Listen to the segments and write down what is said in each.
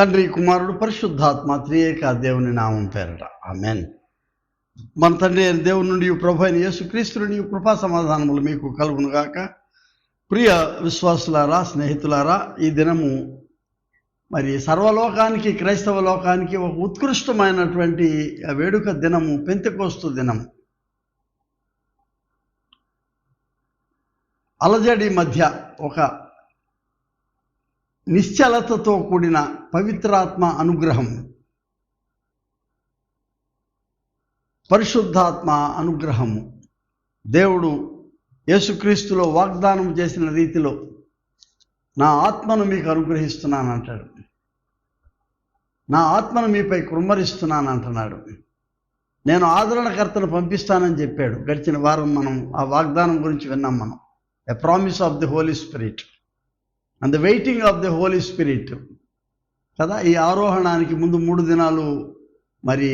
తండ్రి, కుమారుడు, పరిశుద్ధాత్మ త్రియేక దేవుని నామం పేరట ఆమేన్. మన తండ్రి అయిన దేవుని నుండి ప్రభు అయిన యేసుక్రీస్తు నుండి కృపా సమాధానములు మీకు కలుగునుగాక. ప్రియ విశ్వాసులారా, స్నేహితులారా, ఈ దినము మరి సర్వలోకానికి, క్రైస్తవ లోకానికి ఒక ఉత్కృష్టమైనటువంటి వేడుక దినము, పెంతెకోస్తు దినము. అలజడి మధ్య ఒక నిశ్చలతతో కూడిన పవిత్రాత్మ అనుగ్రహం, పరిశుద్ధాత్మ అనుగ్రహము దేవుడు యేసుక్రీస్తులో వాగ్దానం చేసిన రీతిలో నా ఆత్మను మీకు అనుగ్రహిస్తున్నానంటాడు. నా ఆత్మను మీపై కుమ్మరిస్తున్నాను అంటున్నాడు. నేను ఆదరణకర్తను పంపిస్తానని చెప్పాడు. గడిచిన వారం మనం ఆ వాగ్దానం గురించి విన్నాం. మనం a promise of the Holy Spirit and the waiting of the Holy Spirit కదా. ఈ ఆరోహణానికి ముందు 3 దినాలు మరి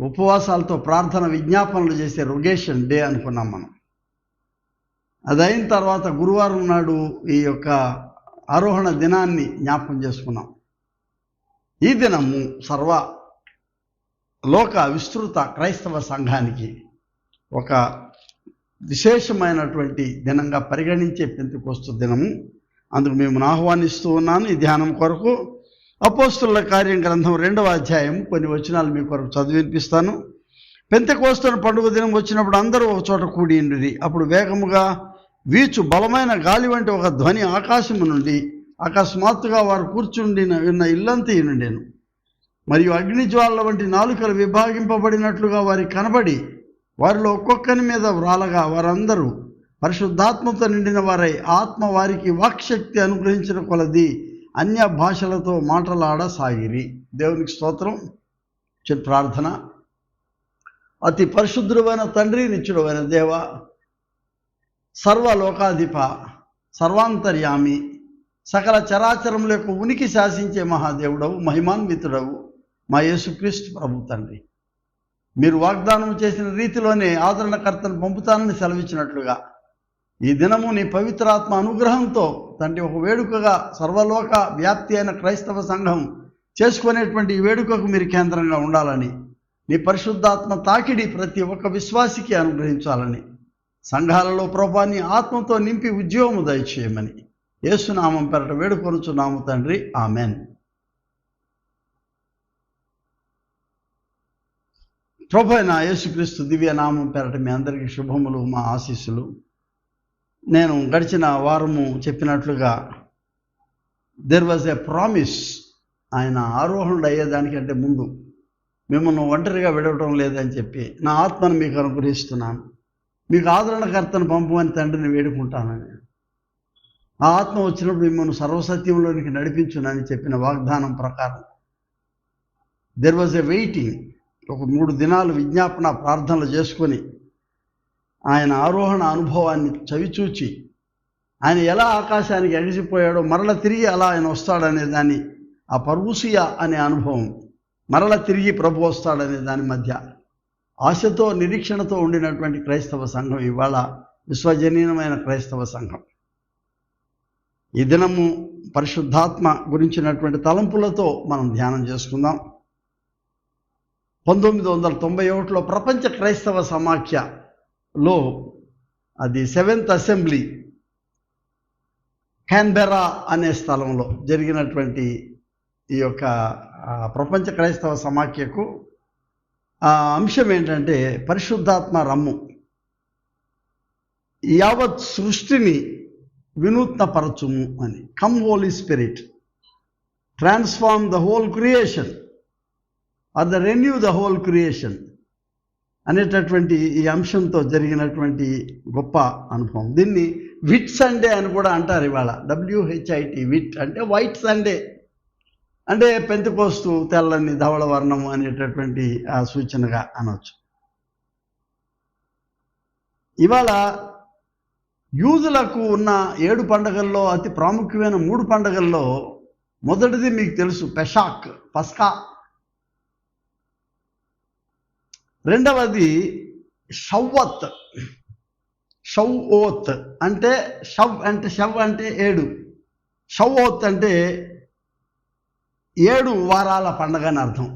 ఉపవాసాలతో ప్రార్థన విజ్ఞాపనలు చేసే రొగేషన్ డే అనుకున్నాం మనం. అది అయిన తర్వాత గురువారం నాడు ఈ యొక్క ఆరోహణ దినాన్ని జ్ఞాపకం చేసుకున్నాం. ఈ దినము సర్వ లోక విస్తృత క్రైస్తవ సంఘానికి ఒక విశేషమైనటువంటి దినంగా పరిగణించే పెంతెకోస్తు దినము. అందుకు మేము ఆహ్వానిస్తూ ఉన్నాను. ఈ ధ్యానం కొరకు అపోస్తలుల కార్యం గ్రంథం 2వ అధ్యాయం కొన్ని వచనాలు మీ కొరకు చదివి వినిపిస్తాను. పెంతెకోస్తు పండుగ దినం వచ్చినప్పుడు అందరూ ఒక చోట కూడియుండిరి. అప్పుడు వేగముగా వీచు బలమైన గాలి వంటి ఒక ధ్వని ఆకాశము నుండి అకస్మాత్తుగా వారు కూర్చుండిన ఇల్లంతయు నుండెను. మరియు అగ్నిజ్వాలల వంటి నాలుకలు విభాగింపబడినట్లుగా వారికి కనబడి వారిలో ఒక్కొక్కని మీద వ్రాలగా వారందరూ పరిశుద్ధాత్మతో నిండిన వారై ఆత్మ వారికి వాక్శక్తి అనుగ్రహించిన కొలది అన్య భాషలతో మాటలాడసాగిరి. దేవునికి స్తోత్రం. ప్రార్థన. అతి పరిశుద్ధుడైన తండ్రి, నిత్యుడైన దేవ, సర్వలోకాధిప, సర్వాంతర్యామి, సకల చరాచరముల యొక్క ఉనికి శాసించే మహాదేవుడవు, మహిమాన్వితుడవు మా యేసుక్రీస్తు ప్రభు తండ్రి, మీరు వాగ్దానం చేసిన రీతిలోనే ఆదరణకర్తను పంపుతానని సెలవిచ్చినట్లుగా ఈ దినము నీ పవిత్రాత్మ అనుగ్రహంతో తండ్రి ఒక వేడుకగా సర్వలోక వ్యాప్తి అయిన క్రైస్తవ సంఘం చేసుకునేటువంటి ఈ వేడుకకు మీరు కేంద్రంగా ఉండాలని, నీ పరిశుద్ధాత్మ తాకిడి ప్రతి ఒక్క విశ్వాసికి అనుగ్రహించాలని, సంఘాలలో ప్రభాన్ని ఆత్మతో నింపి ఉద్యోగము దయచేయమని యేసునామం పేరట వేడుకొనుచున్నాము తండ్రి, ఆమెన్. ప్రభు అయిన యేసుక్రీస్తు దివ్య నామం పేరట మీ అందరికీ శుభములు, మా ఆశీస్సులు. నేను గడిచిన వారము చెప్పినట్లుగా దెర్ వాజ్ ఎ ప్రామిస్. ఆయన ఆరోహణుడు అయ్యేదానికంటే ముందు మిమ్మల్ని ఒంటరిగా విడవటం లేదని చెప్పి నా ఆత్మను మీకు అనుగ్రహిస్తున్నాను, మీకు ఆదరణకర్తను పంపమని తండ్రిని వేడుకుంటానని, ఆ ఆత్మ వచ్చినప్పుడు మిమ్మల్ని సర్వసత్యంలోనికి నడిపించునని చెప్పిన వాగ్దానం ప్రకారం దెర్ వాజ్ ఎ వెయిటింగ్. ఒక 3 దినాలు విజ్ఞాపన ప్రార్థనలు చేసుకొని ఆయన ఆరోహణ అనుభవాన్ని చవిచూచి ఆయన ఎలా ఆకాశానికి ఎగిసిపోయాడో మరల తిరిగి అలా ఆయన వస్తాడనే దాన్ని, ఆ పర్వూసియా అనే అనుభవం, మరల తిరిగి ప్రభు వస్తాడనే దాని మధ్య ఆశతో నిరీక్షణతో ఉండినటువంటి క్రైస్తవ సంఘం ఇవాళ విశ్వజనీయమైన క్రైస్తవ సంఘం. ఈ దినము పరిశుద్ధాత్మ గురించినటువంటి తలంపులతో మనం ధ్యానం చేసుకుందాం. 1991లో ప్రపంచ క్రైస్తవ సమాఖ్యలో అది 7th అసెంబ్లీ క్యాన్బెరా అనే స్థలంలో జరిగినటువంటి ఈ యొక్క ప్రపంచ క్రైస్తవ సమాఖ్యకు అంశం ఏంటంటే పరిశుద్ధాత్మ రమ్ము, యావత్ సృష్టిని వినూత్నపరచుము అని. Come Holy Spirit, transform the whole creation or the renew the whole creation అనేటటువంటి ఈ అంశంతో జరిగినటువంటి గొప్ప అనుభవం. దీన్ని విట్ సండే అని కూడా అంటారు ఇవాళ. WHIT, విట్ అంటే వైట్ సండే, అంటే పెంతెకోస్తు తెల్లని ధవళ వర్ణము అనేటటువంటి ఆ సూచనగా అనవచ్చు. ఇవాళ యూదులకు ఉన్న 7 పండుగల్లో అతి ప్రాముఖ్యమైన 3 పండుగల్లో మొదటిది మీకు తెలుసు, పెషాక్, పస్కా. రెండవది షవ్వత్, షవ్ఓత్ అంటే షవ్ అంటే 7, షవ్ఓత్ అంటే 7 వారాల పండగ అని అర్థం.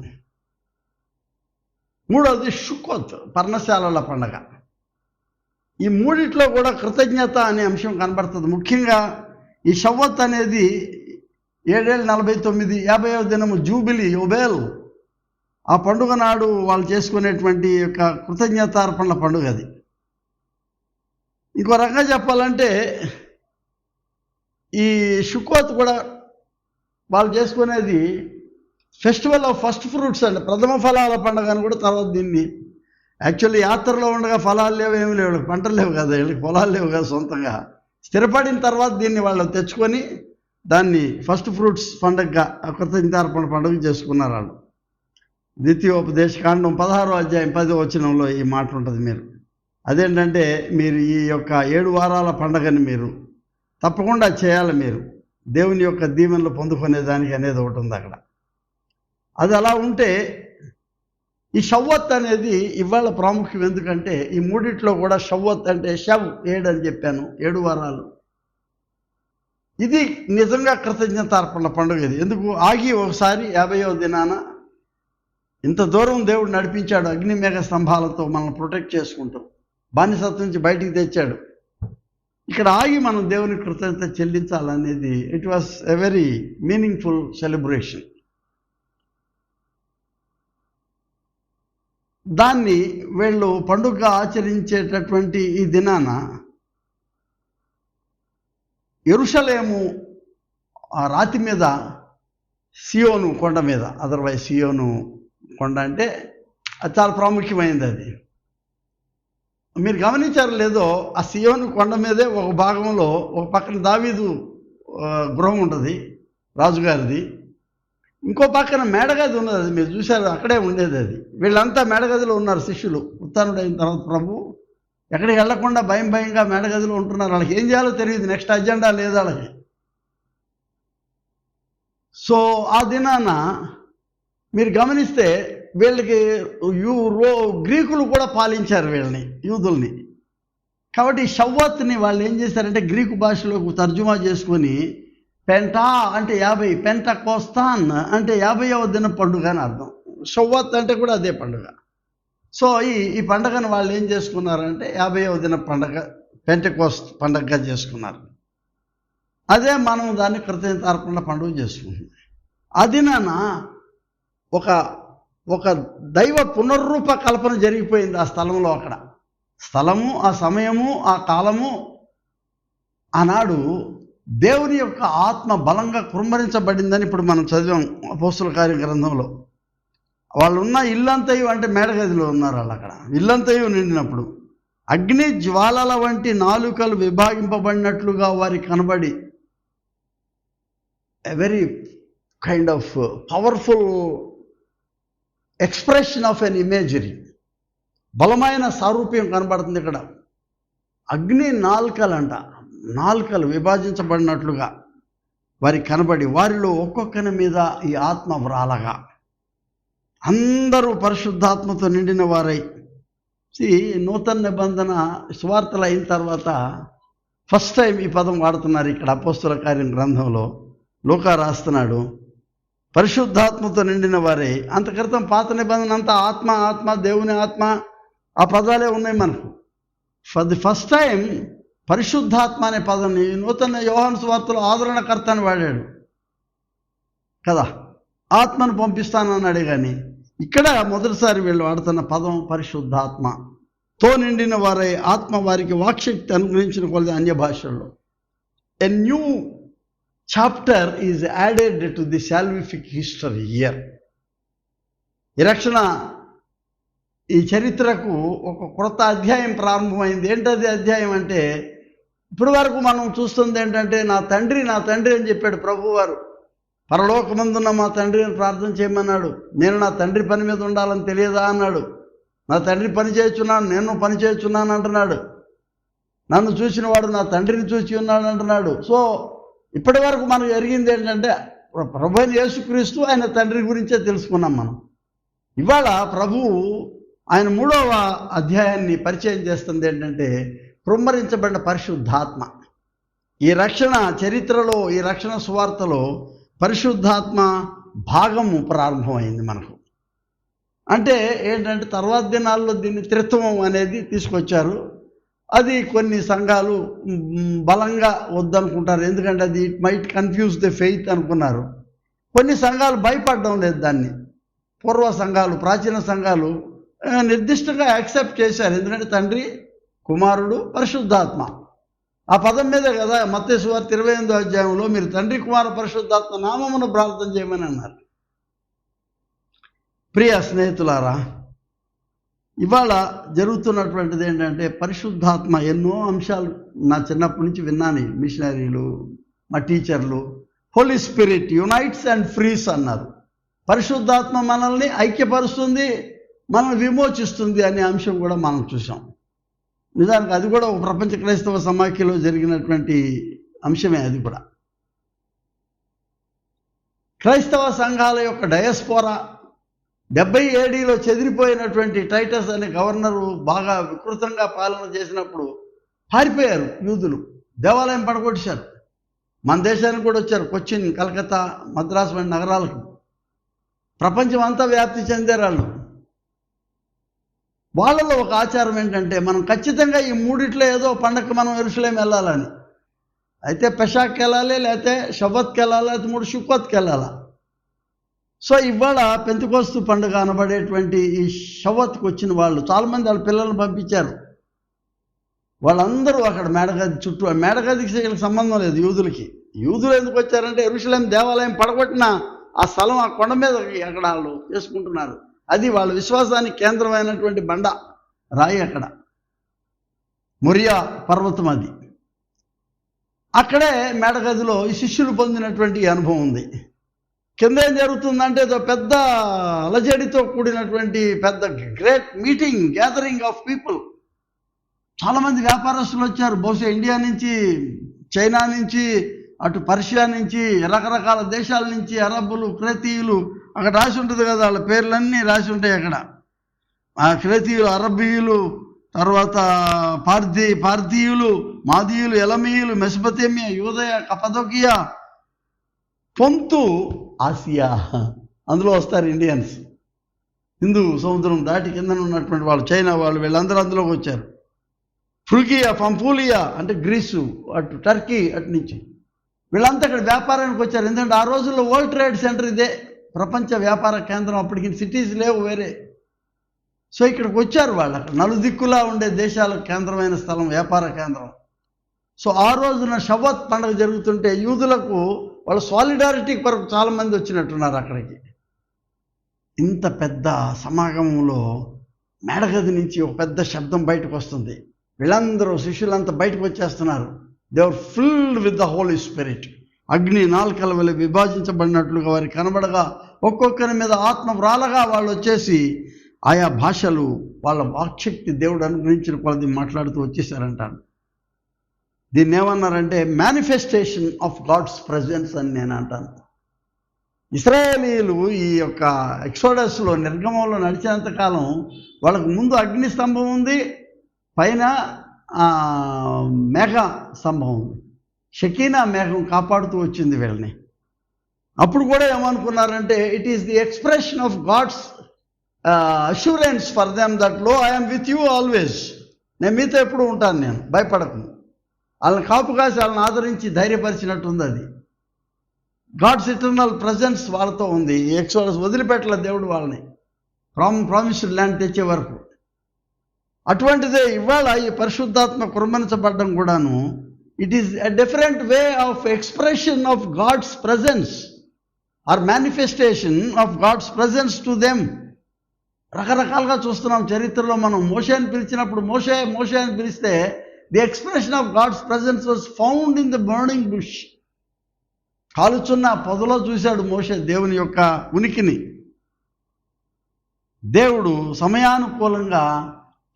మూడవది షుకోత్, పర్ణశాలల పండగ. ఈ మూడిట్లో కూడా కృతజ్ఞత అనే అంశం కనబడుతుంది. ముఖ్యంగా ఈ షవ్వత్ అనేది 749 50వ దినము జూబిలీ యోబేల్, ఆ పండుగ నాడు వాళ్ళు చేసుకునేటువంటి యొక్క కృతజ్ఞతార్పణల పండుగ అది. ఇంకో రకంగా చెప్పాలంటే ఈ షుకోత్ కూడా వాళ్ళు చేసుకునేది ఫెస్టివల్ ఆఫ్ ఫస్ట్ ఫ్రూట్స్ అండి, ప్రథమ ఫలాల పండుగ అని కూడా. తర్వాత దీన్ని యాక్చువల్లీ యాత్రలో ఉండగా ఫలాలు లేవు, ఏమి లేవు, పంటలు లేవు కదా, వీళ్ళకి పొలాలు లేవు కదా సొంతంగా. స్థిరపడిన తర్వాత దీన్ని వాళ్ళు తెచ్చుకొని దాన్ని ఫస్ట్ ఫ్రూట్స్ పండుగగా కృతజ్ఞతార్పణ పండుగ చేసుకున్నారు వాళ్ళు. ద్వితీయోపదేశకాండం 16వ అధ్యాయం 10వ వచనంలో ఈ మాట ఉంటుంది. మీరు అదేంటంటే మీరు ఈ యొక్క 7 వారాల పండుగని మీరు తప్పకుండా చేయాలి, మీరు దేవుని యొక్క దీవెనలు పొందుకునేదానికి అనేది ఒకటి ఉంది అక్కడ. అది అలా ఉంటే ఈ షవ్వత్ అనేది ఇవాళ ప్రాముఖ్యం. ఎందుకంటే ఈ మూడిట్లో కూడా షవ్వత్ అంటే 7 అని చెప్పాను, 7 వారాలు. ఇది నిజంగా కృతజ్ఞతార్పణల పండుగ. ఇది ఎందుకు ఆగి ఒకసారి 50వ దినాన ఇంత దూరం దేవుడు నడిపించాడు, అగ్ని మేఘ స్తంభాలతో మనల్ని ప్రొటెక్ట్ చేసుకుంటూ బానిసత్వం నుంచి బయటికి తెచ్చాడు. ఇక్కడ ఆగి మనం దేవుని కృతజ్ఞత చెల్లించాలనేది it was a very meaningful celebration. దాన్ని వీళ్ళు పండుగ ఆచరించేటటువంటి ఈ దినాన యెరూషలేము ఆ రాతి మీద, సియోను కొండ మీద, అదర్వైజ్ సియోను కొండ అంటే అది చాలా ప్రాముఖ్యమైనది. అది మీరు గమనించారు లేదో, ఆ సియోను కొండ మీదే ఒక భాగంలో ఒక పక్కన దావీదు గృహం ఉంటుంది రాజుగారిది, ఇంకో పక్కన మేడగది ఉన్నది. అది మీరు చూశారు, అక్కడే ఉండేది అది. వీళ్ళంతా మేడగదిలో ఉన్నారు శిష్యులు. ఉత్థానుడైన తర్వాత ప్రభు ఎక్కడికి వెళ్లకుండా భయంగా మేడగదిలో ఉంటున్నారు. వాళ్ళకి ఏం చేయాలో తెలియదు, నెక్స్ట్ అజెండా లేదు వాళ్ళకి. సో ఆ దినాన మీరు గమనిస్తే వీళ్ళకి గ్రీకులు కూడా పాలించారు వీళ్ళని, యూదుల్ని. కాబట్టి ఈ షవ్వత్ని వాళ్ళు ఏం చేశారంటే గ్రీకు భాషలోకి తర్జుమా చేసుకొని పెంటా అంటే 50, పెంటకోస్తాన్ అంటే 50వ దిన పండుగ అని అర్థం. షవ్వత్ అంటే కూడా అదే పండుగ. సో ఈ పండుగను వాళ్ళు ఏం చేసుకున్నారంటే 50వ దిన పండుగ, పెంటకోస్త్ పండుగగా చేసుకున్నారు. అదే మనం దాన్ని కృతజ్ఞతార్పణల పండుగ చేసుకుంటున్నాం. ఆ దినాన ఒక దైవ పునర్రూప కల్పన జరిగిపోయింది ఆ స్థలంలో. అక్కడ స్థలము, ఆ సమయము, ఆ కాలము, ఆనాడు దేవుని యొక్క ఆత్మ బలంగా కుమ్మరించబడిందని ఇప్పుడు మనం చదివాం అపోస్తుల కార్య గ్రంథంలో. వాళ్ళు ఉన్న ఇల్లంతయు అంటే మేడగదిలో ఉన్నారు వాళ్ళు. అక్కడ ఇల్లంతయు నిండినప్పుడు అగ్ని జ్వాలల వంటి నాలుకలు విభాగింపబడినట్లుగా వారికి కనబడి, a very kind of powerful expression of an imagery, బలమైన సారూప్యం కనబడుతుంది ఇక్కడ. అగ్ని నాలుకలు విభజించబడినట్లుగా వారికి కనబడి, వారిలో ఒక్కొక్కరి మీద ఈ ఆత్మ వ్రాలగా అందరూ పరిశుద్ధాత్మతో నిండిన వారై. నూతన నిబంధన సువార్తలు అయిన తర్వాత ఫస్ట్ టైం ఈ పదం వాడుతున్నారు ఇక్కడ అపోస్తుల కార్యం గ్రంథంలో. లూకా రాస్తున్నాడు పరిశుద్ధాత్మతో నిండిన వారే. అంత క్రితం పాత నిబంధన అంతా ఆత్మ, దేవుని ఆత్మ, ఆ పదాలే ఉన్నాయి మనకు. ఫర్ ది ఫస్ట్ టైం పరిశుద్ధాత్మ అనే పదాన్ని నూతన యోహాను సువార్తలో ఆదరణకర్త అని వాడాడు కదా, ఆత్మను పంపిస్తానన్నాడే. కానీ ఇక్కడ మొదటిసారి వీళ్ళు వాడుతున్న పదం పరిశుద్ధాత్మతో నిండిన వారై, ఆత్మ వారికి వాక్శక్తి అనుగ్రహించిన కొలది అన్య భాషల్లో. A new chapter is added to the salvific history year. ఈ రక్షణ, ఈ చరిత్రకు ఒక క్రొత్త అధ్యాయం ప్రారంభమైంది. ఏంటది అధ్యాయం అంటే, ఇప్పటి వరకు మనం చూస్తుంది ఏంటంటే, నా తండ్రి అని చెప్పాడు ప్రభువారు. పరలోకమందున్న మా తండ్రిని ప్రార్థన చేయమన్నాడు. నేను నా తండ్రి పని మీద ఉండాలని తెలియదా అన్నాడు. నా తండ్రి పని చేస్తున్నాను, నేను పని చేస్తున్నాను అంటున్నాడు. నన్ను చూసిన వాడు నా తండ్రిని చూసి ఉన్నాడు అంటున్నాడు. సో ఇప్పటి వరకు మనకు జరిగింది ఏంటంటే, ప్రభు అయిన యేసుక్రీస్తు ఆయన తండ్రి గురించే తెలుసుకున్నాం మనం. ఇవాళ ప్రభువు ఆయన 3వ అధ్యాయాన్ని పరిచయం చేస్తుంది. ఏంటంటే కృమ్మరించబడిన పరిశుద్ధాత్మ. ఈ రక్షణ చరిత్రలో, ఈ రక్షణ సువార్తలో పరిశుద్ధాత్మ భాగము ప్రారంభమైంది మనకు. అంటే ఏంటంటే తర్వాత దినాల్లో దీన్ని త్రిత్వం అనేది తీసుకొచ్చారు. అది కొన్ని సంఘాలు బలంగా వద్దనుకుంటారు, ఎందుకంటే అది it might confuse the faith అనుకున్నారు. కొన్ని సంఘాలు భయపడడం లేదు దాన్ని. పూర్వ సంఘాలు, ప్రాచీన సంఘాలు నిర్దిష్టంగా యాక్సెప్ట్ చేశారు, ఎందుకంటే తండ్రి, కుమారుడు, పరిశుద్ధాత్మ. ఆ పదం మీదే కదా మత్తయి సువార్త 28వ అధ్యాయంలో మీరు తండ్రి, కుమార, పరిశుద్ధాత్మ నామమున ప్రార్థన చేయమని అన్నారు. ప్రియ స్నేహితులారా, ఇవాళ జరుగుతున్నటువంటిది ఏంటంటే పరిశుద్ధాత్మ ఎన్నో అంశాలు నా చిన్నప్పటి నుంచి విన్నాను. మిషనరీలు, మా టీచర్లు Holy Spirit unites and frees అన్నారు. పరిశుద్ధాత్మ మనల్ని ఐక్యపరుస్తుంది, మనల్ని విమోచిస్తుంది అనే అంశం కూడా మనం చూసాం. నిజానికి అది కూడా ఒక ప్రపంచ క్రైస్తవ సమాఖ్యలో జరిగినటువంటి అంశమే. అది కూడా క్రైస్తవ సంఘాల యొక్క డయస్పోరా 70 ADలో చెదిరిపోయినటువంటి టైటస్ అనే గవర్నరు బాగా వికృతంగా పాలన చేసినప్పుడు పారిపోయారు యూదులు, దేవాలయం పడగొట్టేశారు. మన దేశానికి కూడా వచ్చారు, కొచ్చిన్, కలకత్తా, మద్రాసు వంటి నగరాలకు. ప్రపంచం అంతా వ్యాప్తి చెందారు వాళ్ళలో ఒక ఆచారం ఏంటంటే మనం ఖచ్చితంగా ఈ మూడిట్లో ఏదో పండగకి మనం యెరూషలేం వెళ్ళాలని. అయితే పెషాక్కి వెళ్ళాలి, లేకపోతే షబత్కి వెళ్ళాలి, లేకపోతే 3 షుక్కోత్కి వెళ్ళాలి. సో ఇవాళ పెంతెకోస్తు పండుగ అనబడేటువంటి ఈ షవత్కి వచ్చిన వాళ్ళు చాలామంది వాళ్ళ పిల్లల్ని పంపించారు. వాళ్ళందరూ అక్కడ మేడగది చుట్టూ, మేడగదికి వీళ్ళకి సంబంధం లేదు యూదులకి. యూదులు ఎందుకు వచ్చారంటే యెరూషలేం దేవాలయం పడగొట్టిన ఆ స్థలం, ఆ కొండ మీద అక్కడ వాళ్ళు చేసుకుంటున్నారు. అది వాళ్ళ విశ్వాసానికి కేంద్రమైనటువంటి బండ రాయి, అక్కడ మొరియా పర్వతం. అది అక్కడే మేడగదిలో ఈ శిష్యులు పొందినటువంటి అనుభవం ఉంది. కింద ఏం జరుగుతుందంటే ఏదో పెద్ద అలజడితో కూడినటువంటి పెద్ద great meeting, gathering of people. చాలామంది వ్యాపారస్తులు వచ్చారు, బహుశా ఇండియా నుంచి, చైనా నుంచి, అటు పర్షియా నుంచి, రకరకాల దేశాల నుంచి, అరబ్బులు, క్రేతీయులు, అక్కడ రాసి ఉంటుంది కదా, వాళ్ళ పేర్లన్నీ రాసి ఉంటాయి అక్కడ. ఆ క్రేతీయులు, అరబ్బీయులు, తర్వాత పార్థీయులు, మాదీయులు, ఎలమీయులు, మెసొపొతేమియా, యూదయ, కపదొకియా, పొంతు, ఆసియా, అందులో వస్తారు ఇండియన్స్. హిందూ సముద్రం దాటి కింద ఉన్నటువంటి వాళ్ళు, చైనా వాళ్ళు, వీళ్ళందరూ అందులోకి వచ్చారు. ఫ్రుగియా, పంఫూలియా అంటే గ్రీసు, అటు టర్కీ, అటు నుంచి వీళ్ళంతా ఇక్కడ వ్యాపారానికి వచ్చారు. ఎందుకంటే ఆ రోజుల్లో వరల్డ్ ట్రేడ్ సెంటర్ ఇదే, ప్రపంచ వ్యాపార కేంద్రం. అప్పటికి సిటీస్ లేవు వేరే. సో ఇక్కడికి వచ్చారు వాళ్ళు. అక్కడ నలుదిక్కులా ఉండే దేశాలకు కేంద్రమైన స్థలం, వ్యాపార కేంద్రం. సో ఆ రోజున షవత్ పండుగ జరుగుతుంటే యూదులకు వాళ్ళ సాలిడారిటీ కొరకు చాలామంది వచ్చినట్టున్నారు అక్కడికి. ఇంత పెద్ద సమాగమంలో మేడగది నుంచి ఒక పెద్ద శబ్దం బయటకు వస్తుంది. వీళ్ళందరూ శిష్యులంతా బయటకు వచ్చేస్తున్నారు. They are filled with the Holy Spirit. అగ్ని నాలుకల వలె విభజించబడినట్లుగా వారికి కనబడగా ఒక్కొక్కరి మీద ఆత్మ వ్రాలగా వాళ్ళు వచ్చేసి ఆయా భాషలు, వాళ్ళ వాక్శక్తి దేవుడు అనుగ్రహించిన కొలది మాట్లాడుతూ వచ్చేసారంటాను. దీన్ని ఏమన్నారంటే మేనిఫెస్టేషన్ ఆఫ్ గాడ్స్ ప్రెజెన్స్ అని నేను అంటాను. ఇశ్రాయేలీయులు ఈ యొక్క ఎక్సోడస్లో, నిర్గమంలో నడిచేంతకాలం వాళ్ళకు ముందు అగ్ని స్తంభం ఉంది, పైన మేఘ స్తంభం ఉంది. షకీనా మేఘం కాపాడుతూ వచ్చింది వీళ్ళని. అప్పుడు కూడా ఏమనుకున్నారంటే it is the expression of God's assurance for them that lo I'm with you always. నేను మీతో ఎప్పుడు ఉంటాను, నేను భయపడకు. వాళ్ళని కాపు కాసి వాళ్ళని ఆదరించి ధైర్యపరిచినట్టుంది. అది గాడ్స్ ఇటర్నల్ ప్రజెన్స్ వాళ్ళతో ఉంది. ఎక్సోడస్ వదిలిపెట్టలే దేవుడు వాళ్ళని ప్రామిస్డ్ ల్యాండ్ తెచ్చే వరకు. అటువంటిదే ఇవాళ ఈ పరిశుద్ధాత్మ కుర్మరించబడ్డం కూడాను it is a different way of expression of God's presence or manifestation of God's presence to them. రకరకాలుగా చూస్తున్నాం చరిత్రలో. మనం మోషేని పిలిచినప్పుడు మోషే మోషే అని పిలిస్తే the expression of God's presence was found in the burning bush. కాలుచున్న పొదలో చూశాడు మోషే దేవుని యొక్క ఉనికిని. దేవుడు సమయానుకూలంగా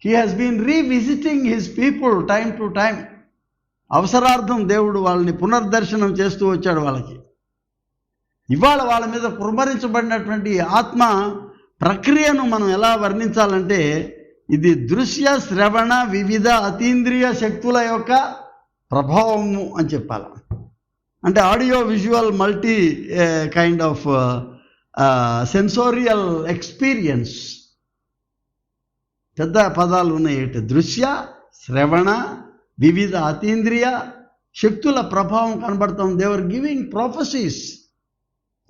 he has been revisiting his people time to time. అవసరార్థం దేవుడు వాళ్ళని పునర్దర్శనం చేస్తూ వచ్చాడు వాళ్ళకి. ఇవాళ వాళ్ళ మీద కుర్మరించబడినటువంటి ఆత్మ ప్రక్రియను మనం ఎలా వర్ణించాలంటే ఇది దృశ్య, శ్రవణ, వివిధ అతీంద్రియ శక్తుల యొక్క ప్రభావము అని చెప్పాలి. అంటే audio visual multi kind of sensorial experience. పెద్ద పదాలు ఉన్నాయి. దృశ్య, శ్రవణ, వివిధ అతీంద్రియ శక్తుల ప్రభావం కనబడతాం. They were giving prophecies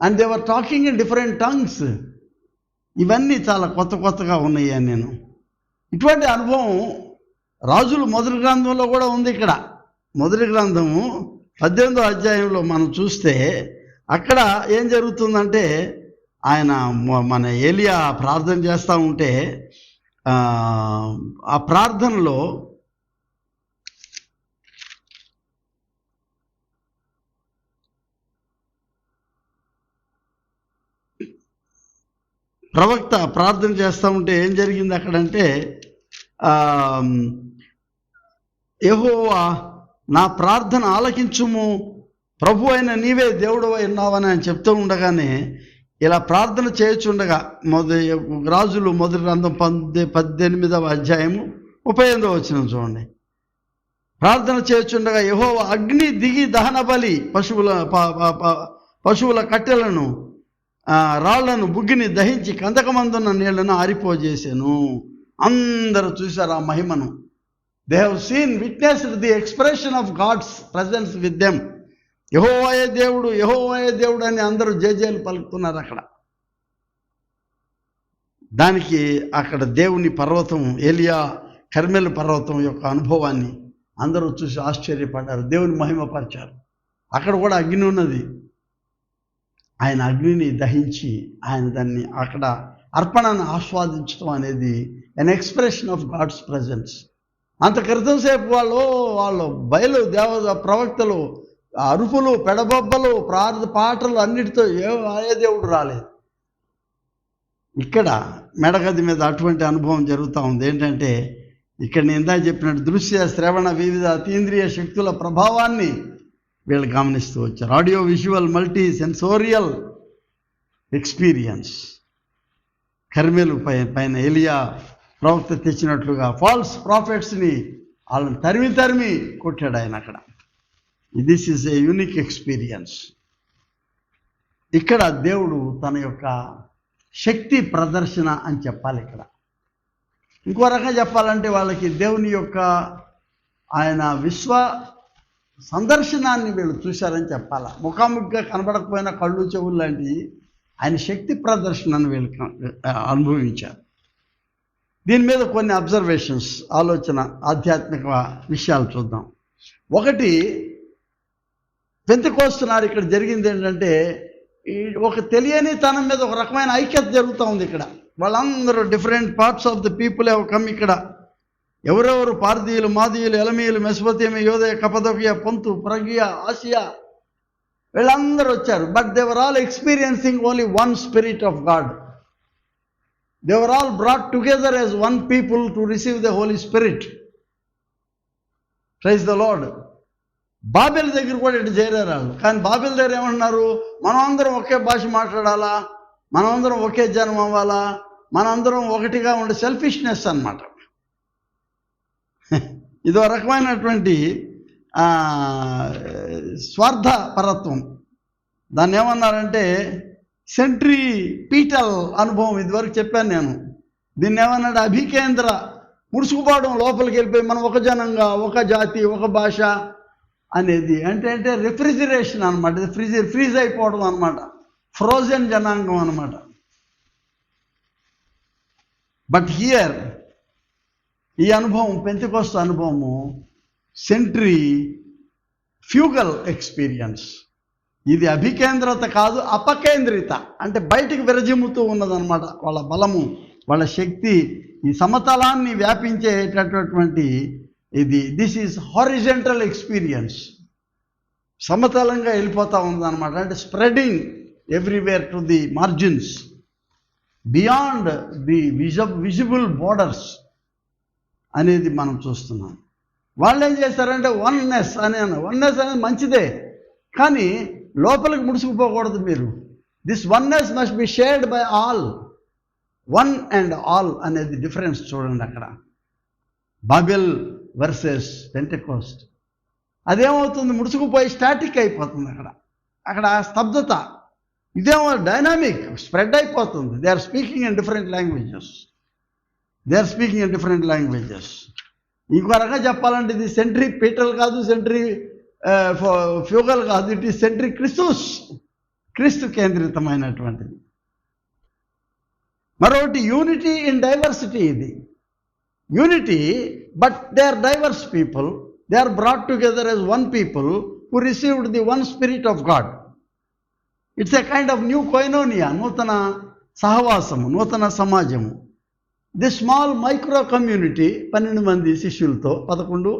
and they were talking in different tongues. ఇవన్నీ చాలా కొత్తగా ఉన్నాయి. నేను ఇటువంటి అనుభవం రాజులు మొదటి గ్రంథంలో కూడా ఉంది. ఇక్కడ మొదటి గ్రంథము 18వ అధ్యాయంలో మనం చూస్తే అక్కడ ఏం జరుగుతుందంటే, ఆయన మన ఏలియా ప్రార్థన చేస్తూ ఉంటే ఆ ప్రార్థనలో ప్రవక్త ప్రార్థన చేస్తూ ఉంటే ఏం జరిగింది అక్కడంటే, యెహోవా నా ప్రార్థన ఆలకించుము, ప్రభు అయిన నీవే దేవుడు ఉన్నావని ఆయన చెప్తూ ఉండగానే ఇలా ప్రార్థన చేయుచుండగా రాజులు మొదటి గ్రంథం 18వ అధ్యాయము 38వ వచనం చూడండి. ప్రార్థన చేయుచుండగా యెహోవా అగ్ని దిగి దహన బలి, పశువుల కట్టెలను రాళ్లను బుగ్గిని దహించి కందకమందున్న నీళ్లను ఆరిపోజేసాను. అందరూ చూశారు ఆ మహిమను. They have seen, witnessed the expression of God's presence with them. యెహోవాయే దేవుడు, యెహోవాయే దేవుడు అని అందరూ జేజేలు పలుకుతున్నారు అక్కడ. దానికి అక్కడ దేవుని పర్వతం, ఏలియా కర్మెలు పర్వతం యొక్క అనుభవాన్ని అందరూ చూసి ఆశ్చర్యపడ్డారు, దేవుని మహిమపరిచారు. అక్కడ కూడా అగ్ని ఉన్నది. ఆయన అగ్నిని దహించి ఆయన దాన్ని అక్కడ అర్పణను ఆస్వాదించడం అనేది an expression of God's presence. అంత క్రితం సేపు వాళ్ళు బయలు ప్రవక్తలు అరుపులు, పెడబొబ్బలు, పాటలు అన్నిటితో ఏ దేవుడు రాలేదు. ఇక్కడ మెడగది మీద అటువంటి అనుభవం జరుగుతూ ఉంది. ఏంటంటే ఇక్కడ నేను ఇందాక చెప్పినట్టు దృశ్య, శ్రవణ, వివిధ అతీంద్రియ శక్తుల ప్రభావాన్ని వీళ్ళు గమనిస్తూ వచ్చారు. Audio visual multi sensorial experience. కర్మెలు పైన ఏలియా ప్రవక్త తెచ్చినట్లుగా ఫాల్స్ ప్రాఫిట్స్ని వాళ్ళని తరిమి కొట్టాడు ఆయన అక్కడ. This is a unique experience. ఇక్కడ దేవుడు తన యొక్క శక్తి ప్రదర్శన అని చెప్పాలి. ఇక్కడ ఇంకో రకంగా చెప్పాలంటే వాళ్ళకి దేవుని యొక్క ఆయన సందర్శనాన్ని వీళ్ళు చూశారని చెప్పాలా. ముఖాముఖిగా కనబడకపోయినా కళ్ళు చెవులు లాంటివి ఆయన శక్తి ప్రదర్శనను వీళ్ళు అనుభవించారు. దీని మీద కొన్ని అబ్జర్వేషన్స్, ఆలోచన, ఆధ్యాత్మిక విషయాలు చూద్దాం. ఒకటి, పెంతెకోస్తున్నారు ఇక్కడ జరిగింది ఏంటంటే ఒక తెలియని తనం మీద ఒక రకమైన ఐక్యత జరుగుతూ ఉంది. ఇక్కడ వాళ్ళందరూ different parts of the people have come. ఇక్కడ ఎవరెవరు పార్దీయులు, మాదీయులు, ఎలమీయులు, మెసొపొతేమియా, యోదయ, కపదొకియా, పొంతు, ఫ్రగియా, ఆసియా వీళ్ళందరూ వచ్చారు. But they were all experiencing only one spirit of God. They were all brought together as one people to receive the Holy Spirit. Praise the Lord. Babel దగ్గర కూడా ఇటు చేరారు వాళ్ళు. కానీ బాబెల్ దగ్గర ఏమంటున్నారు, మనం అందరం ఒకే భాష మాట్లాడాలా, మనం అందరం ఒకే జనం అవ్వాలా, మనందరం ఒకటిగా ఉండే సెల్ఫిష్నెస్ అన్నమాట. ఇదో రకమైనటువంటి స్వార్థపరత్వం. దాన్ని ఏమన్నారంటే సెంట్రిపీటల్ అనుభవం. ఇదివరకు చెప్పాను నేను. దీన్ని ఏమన్నాడు, అభికేంద్ర ముడుచుకుపోవడం, లోపలికి వెళ్ళిపోయి మనం ఒక జనంగా, ఒక జాతి, ఒక భాష అనేది. అంటే రిఫ్రిజిరేషన్ అనమాట. ఫ్రీజ్ అయిపోవడం అనమాట. ఫ్రోజన్ జనాంగం అనమాట. బట్ హియర్ ఈ అనుభవం, పెంతెకోస్తు అనుభవము ఫ్యూగల్ ఎక్స్పీరియన్స్. ఇది అభికేంద్రత కాదు, అపకేంద్రిత. అంటే బయటికి విరజిమ్ముతూ ఉన్నదన్నమాట. వాళ్ళ బలము, వాళ్ళ శక్తి ఈ సమతలాన్ని వ్యాపించేటటువంటి ఇది. This is horizontal experience. సమతలంగా వెళ్ళిపోతూ ఉందన్నమాట. అంటే spreading everywhere to the margins, beyond the visible borders అనేది మనం చూస్తున్నాం. వాళ్ళు ఏం చేస్తారంటే వన్నెస్ అనేది మంచిదే, కానీ లోపలికి ముడుచుకుపోకూడదు మీరు. This oneness must be shared by all. One and all అనేది డిఫరెన్స్ చూడండి అక్కడ. Babel versus Pentecost. అదేమవుతుంది, ముడుచుకుపోయి స్టాటిక్ అయిపోతుంది అక్కడ స్తబ్దత. ఇదేమో డైనామిక్, స్ప్రెడ్ అయిపోతుంది. They are speaking in different languages. ఇంకో రకంగా చెప్పాలంటే ఇది సెంట్రీ పీటల్ కాదు, సెంట్రీ ఫ్యూగల్ కాదు, ఇట్ ఈస్ సెంట్రీ క్రీస్తు కేంద్రితమైనటువంటిది. మరొకటి యూనిటీ ఇన్ డైవర్సిటీ. ఇది unity, but they are diverse people. They are brought together as one people who received the one spirit of God. It's a kind of new koinonia, నూతన సహవాసము, నూతన సమాజము. The small micro community, 12 మంది శిష్యులతో, 11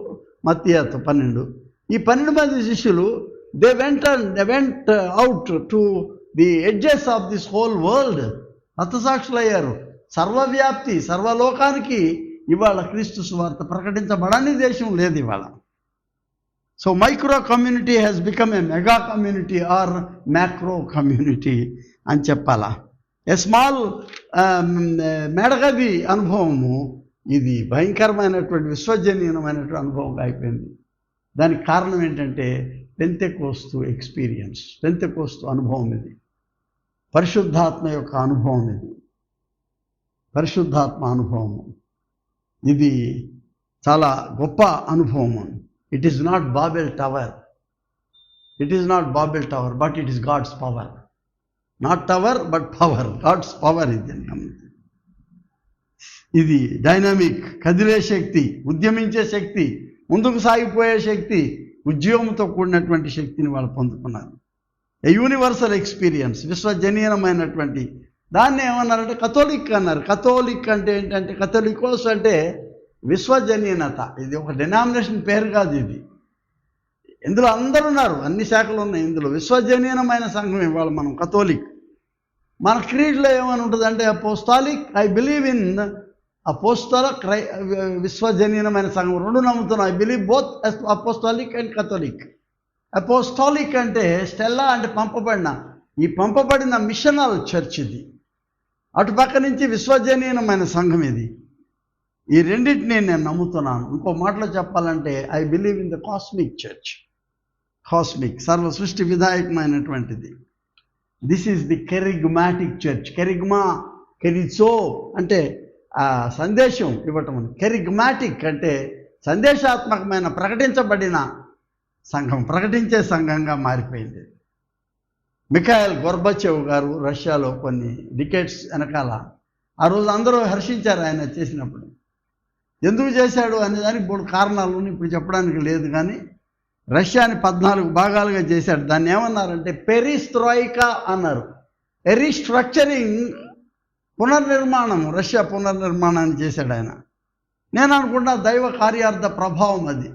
మత్తీయుతో 12. ఈ 12 మంది శిష్యులు they went out to the edges of this whole world. హతసాక్షులయ్యారు. సర్వవ్యాప్తి, సర్వలోకానికి ఇవాళ క్రీస్తు సువార్త ప్రకటించబడని దేశం లేదు ఇవాళ. So micro community has become a mega community or macro community అని చెప్పాలా. ఏ స్మాల్ మేడగది అనుభవము ఇది భయంకరమైనటువంటి విశ్వజనీయమైనటువంటి అనుభవంగా అయిపోయింది. దానికి కారణం ఏంటంటే పెంతెకోస్తు ఎక్స్పీరియన్స్, పెంతెకోస్తు అనుభవం. ఇది పరిశుద్ధాత్మ యొక్క అనుభవం. ఇది పరిశుద్ధాత్మ అనుభవము. ఇది చాలా గొప్ప అనుభవము. It is not Babel tower, but it is God's power. Not tower but power, God's power. ఇది డైనమిక్, కదిలే శక్తి, ఉద్యమించే శక్తి, ముందుకు సాగిపోయే శక్తి, ఉద్యోగంతో కూడినటువంటి శక్తిని వాళ్ళు పొందుకున్నారు. A universal experience, విశ్వజనీయమైనటువంటి. దాన్ని ఏమన్నారంటే కథోలిక్ అన్నారు. కథోలిక్ అంటే ఏంటంటే, కథోలికోస్ అంటే విశ్వజనీయత. ఇది ఒక డినామినేషన్ పేరు కాదు. ఇది ఇందులో అందరూ ఉన్నారు, అన్ని శాఖలు ఉన్నాయి ఇందులో. విశ్వజనీయమైన సంఘం ఇవాళ మనం కథోలిక్. మన క్రీడ్లో ఏమని ఉంటుంది అంటే apostolic, I believe in apostolic, విశ్వజనీయమైన సంఘం. 2 నమ్ముతున్నాం. I believe both apostolic and catholic. Apostolic అంటే స్టెల్లా అంటే పంపబడిన, ఈ పంపబడిన మిషనల్ చర్చ్ ఇది. అటుపక్క నుంచి విశ్వజనీయమైన సంఘం ఇది. ఈ రెండింటిని నేను నమ్ముతున్నాను. ఇంకో మాటలో చెప్పాలంటే I believe in the cosmic church. Cosmic, సర్వ సృష్టి విధాయకమైనటువంటిది. This is the kerygmatic church. కెరిజో అంటే సందేశం ఇవ్వటం. కెరిగ్మాటిక్ అంటే సందేశాత్మకమైన, ప్రకటించబడిన సంఘం, ప్రకటించే సంఘంగా మారిపోయింది. మిఖాయిల్ గోర్బచేవ్ గారు రష్యాలో కొన్ని డికేట్స్ వెనకాల ఆ రోజు అందరూ హర్షించారు ఆయన చేసినప్పుడు. ఎందుకు చేశాడు అనే దానికి 3 కారణాలు ఇప్పుడు చెప్పడానికి లేదు. కానీ రష్యాని 14 భాగాలుగా చేశాడు. దాన్ని ఏమన్నారంటే పెరిస్ట్రాయికా అన్నారు. రీస్ట్రక్చరింగ్, పునర్నిర్మాణం, రష్యా పునర్నిర్మాణాన్ని చేశాడు ఆయన. నేను అనుకుంటా దైవ కార్యార్థ ప్రభావం అది.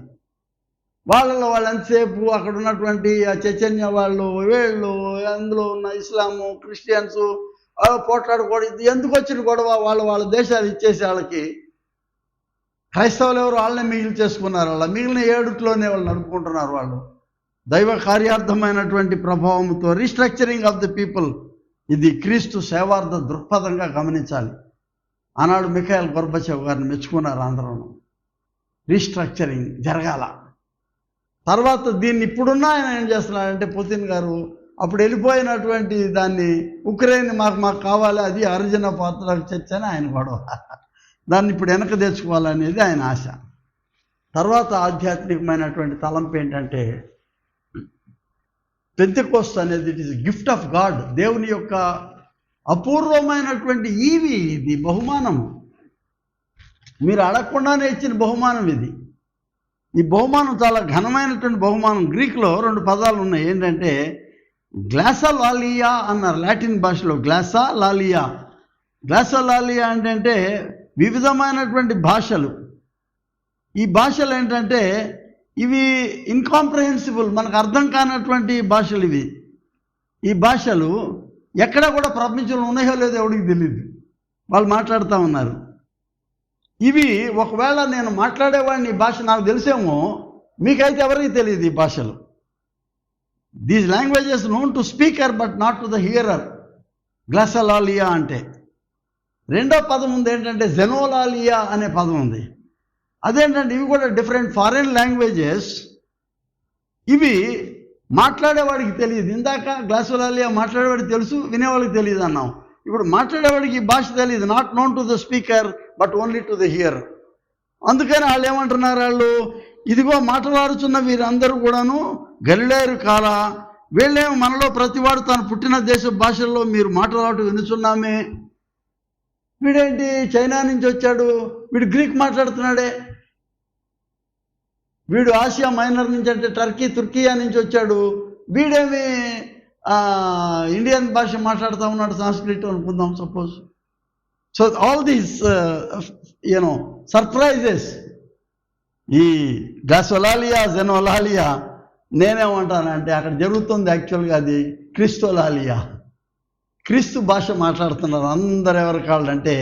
వాళ్ళలో వాళ్ళు ఎంతసేపు అక్కడ ఉన్నటువంటి ఆ చైతన్య వాళ్ళు, వీళ్ళు, అందులో ఉన్న ఇస్లాము, క్రిస్టియన్స్ పోట్లాడుకోవడం, ఎందుకు వచ్చిన గొడవ? వాళ్ళ దేశాలు ఇచ్చేసి వాళ్ళకి క్రైస్తవులు ఎవరు వాళ్ళనే మిగిలి చేసుకున్నారు. వాళ్ళ మిగిలిన 7 వాళ్ళు నడుపుకుంటున్నారు. వాళ్ళు దైవ కార్యార్థమైనటువంటి ప్రభావంతో రీస్ట్రక్చరింగ్ ఆఫ్ ది పీపుల్. ఇది క్రీస్తు సేవార్థ దృక్పథంగా గమనించాలి. ఆనాడు మిఖాయిల్ గోర్బచేవ్ గారిని మెచ్చుకున్నారు అందరూ. రీస్ట్రక్చరింగ్ జరగాల. తర్వాత దీన్ని ఇప్పుడున్న ఆయన ఏం చేస్తున్నారంటే పుతిన్ గారు అప్పుడు వెళ్ళిపోయినటువంటి దాన్ని ఉక్రెయిన్ మాకు కావాలి, అది అర్జున పాత్ర చర్చ అని ఆయన గొడవ. దాన్ని ఇప్పుడు వెనక తెచ్చుకోవాలనేది ఆయన ఆశ. తర్వాత ఆధ్యాత్మికమైనటువంటి తలంపు ఏంటంటే పెంతెకోస్తు అనేది it is gift of God. దేవుని యొక్క అపూర్వమైనటువంటి ఇది బహుమానం. మీరు అడగకుండానే ఇచ్చిన బహుమానం ఇది. ఈ బహుమానం చాలా ఘనమైనటువంటి బహుమానం. గ్రీక్లో 2 పదాలు ఉన్నాయి. ఏంటంటే గ్లాసలాలియా అన్నారు లాటిన్ భాషలో. గ్లాసలాలియా అంటే వివిధమైనటువంటి భాషలు. ఈ భాషలు ఏంటంటే ఇవి ఇన్కాంప్రహెన్సిబుల్, మనకు అర్థం కానటువంటి భాషలు ఇవి. ఈ భాషలు ఎక్కడ కూడా ప్రపంచంలో ఉన్నాయో లేదో ఎవరికి తెలియదు. వాళ్ళు మాట్లాడుతూ ఉన్నారు. ఇవి ఒకవేళ నేను మాట్లాడేవాడిని ఈ భాష నాకు తెలిసేమో, మీకైతే ఎవరికి తెలియదు ఈ భాషలు. These languages known to speaker but not to the hearer. Glossolalia అంటే. 2వ పదం ఉంది ఏంటంటే జెనోలాలియా అనే పదం ఉంది. అదేంటంటే ఇవి కూడా డిఫరెంట్ ఫారెన్ లాంగ్వేజెస్. ఇవి మాట్లాడేవాడికి తెలియదు. ఇందాక గ్లాసులాలియా మాట్లాడేవాడికి తెలుసు, వినేవాడికి తెలియదు అన్నాం. ఇప్పుడు మాట్లాడేవాడికి భాష తెలియదు. Not known to the speaker but only to the here. అందుకని వాళ్ళు ఏమంటున్నారు, వాళ్ళు ఇదిగో మాట్లాడుతున్న వీరందరూ కూడాను గలిలయరు కాలా, వీళ్ళేమో మనలో ప్రతివాడు తాను పుట్టిన దేశ భాషల్లో మీరు మాట్లాడటం వినుచున్నామే. వీడేంటి చైనా నుంచి వచ్చాడు, వీడు గ్రీక్ మాట్లాడుతున్నాడే, వీడు ఆసియా మైనర్ నుంచి అంటే తుర్కియా నుంచి వచ్చాడు, వీడేమి ఇండియన్ భాష మాట్లాడుతూ ఉన్నాడు, సంస్కృతం అనుకుందాం suppose. So all these surprises, ఈ గ్లాసోలాలియా జెనోలాలియా, నేనేమంటానంటే అక్కడ జరుగుతుంది యాక్చువల్గా అది క్రిస్తోలాలియా. క్రీస్తు భాష మాట్లాడుతున్నారు అందరు. ఎవరు కాళ్ళంటే